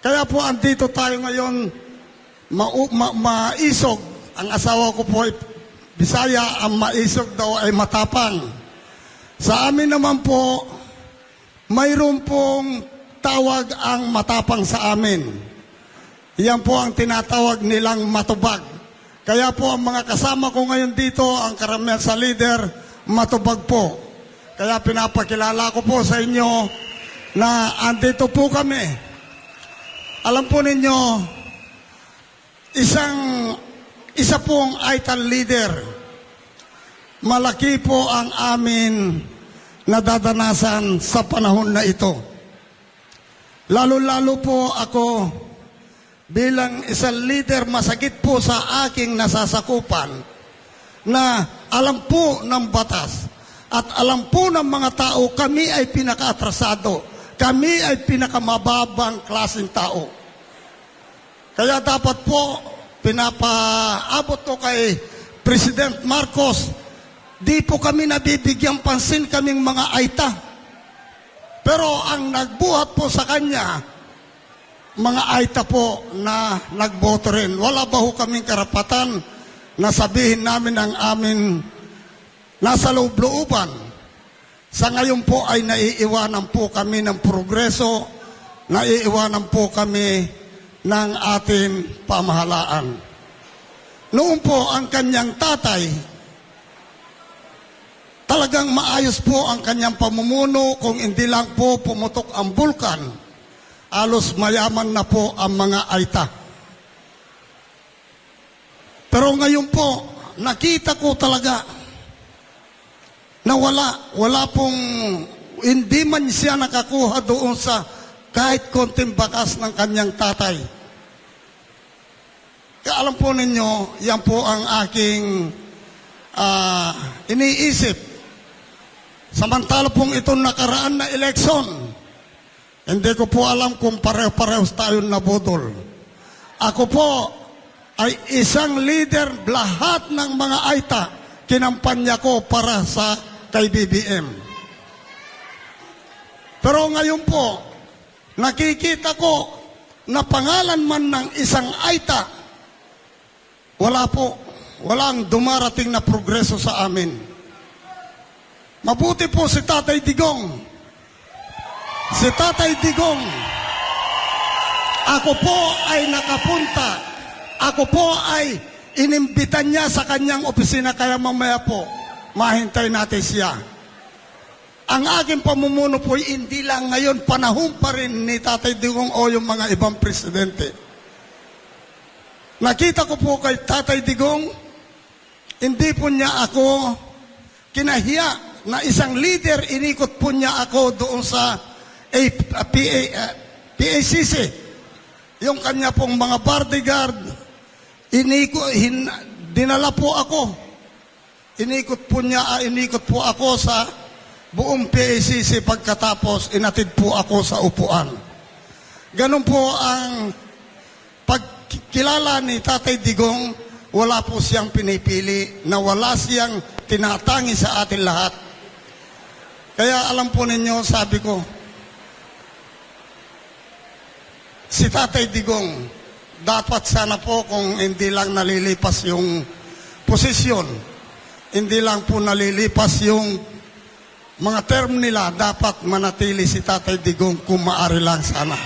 Kaya po andito tayo ngayon, maisog. Ang asawa ko po ay Bisaya, ang maisog daw ay matapang. Sa amin naman po, mayroon pong tawag ang matapang sa amin. Yan po ang tinatawag nilang matubag. Kaya po ang mga kasama ko ngayon dito, ang karamihan sa leader, matubag po. Kaya pinapakilala ko po sa inyo na andito po kami. Alam po ninyo, isa pong ITAL leader. Malaki po ang amin nadadanasan sa panahon na ito. Lalo-lalo po ako bilang isang leader, masakit po sa aking nasasakupan na alam po ng batas at alam po ng mga tao kami ay pinaka-atrasado. Kami ay pinakamababang klaseng tao. Kaya dapat po pinapaabot ko kay President Marcos, di po kami nabibigyan pansin kaming mga aita. Pero ang nagbuhat po sa kanya, mga aita po na nagboto rin. Wala ba ho kaming karapatan na sabihin namin ang amin nasa loob-looban? Sa ngayon po ay naiiwanan po kami ng progreso, naiiwanan po kami ng ating pamahalaan. Noon po ang kanyang tatay, talagang maayos po ang kanyang pamumuno. Kung hindi lang po pumutok ang bulkan, alos mayaman na po ang mga aita. Pero ngayon po, nakita ko talaga na wala pong, hindi man siya nakakuha doon sa kahit konting bakas ng kanyang tatay. Kaya alam po ninyo, yan po ang aking iniisip. Samantala pong itong nakaraan na eleksyon, hindi ko po alam kung pareho-parehos tayo nabudol. Ako po ay isang leader, lahat ng mga aita, kinampanya ko para sa kay BBM. Pero ngayon po, nakikita ko na pangalan man ng isang aita, walang dumarating na progreso sa amin. Mabuti po si Tatay Digong. Si Tatay Digong, ako po ay nakapunta. Ako po ay inimbitan niya sa kanyang opisina, kaya mamaya po, mahintay natin siya. Ang aking pamumuno po ay hindi lang ngayon, panahon pa rin ni Tatay Digong o yung mga ibang presidente. Nakita ko po kay Tatay Digong, hindi po niya ako kinahiya na isang leader, inikot po niya ako doon sa PACC. Yung kanya pong mga bodyguard, dinala po ako. Inikot po ako sa buong PACC, pagkatapos inatid po ako sa upuan. Ganun po ang pagkilala ni Tatay Digong, wala po siyang pinipili, na wala siyang tinatangi sa atin lahat. Kaya alam po ninyo, sabi ko, si Tatay Digong, dapat sana po kung hindi lang nalilipas yung posisyon, hindi lang po nalilipas yung mga term nila, dapat manatili si Tatay Digong kung maaari lang sana.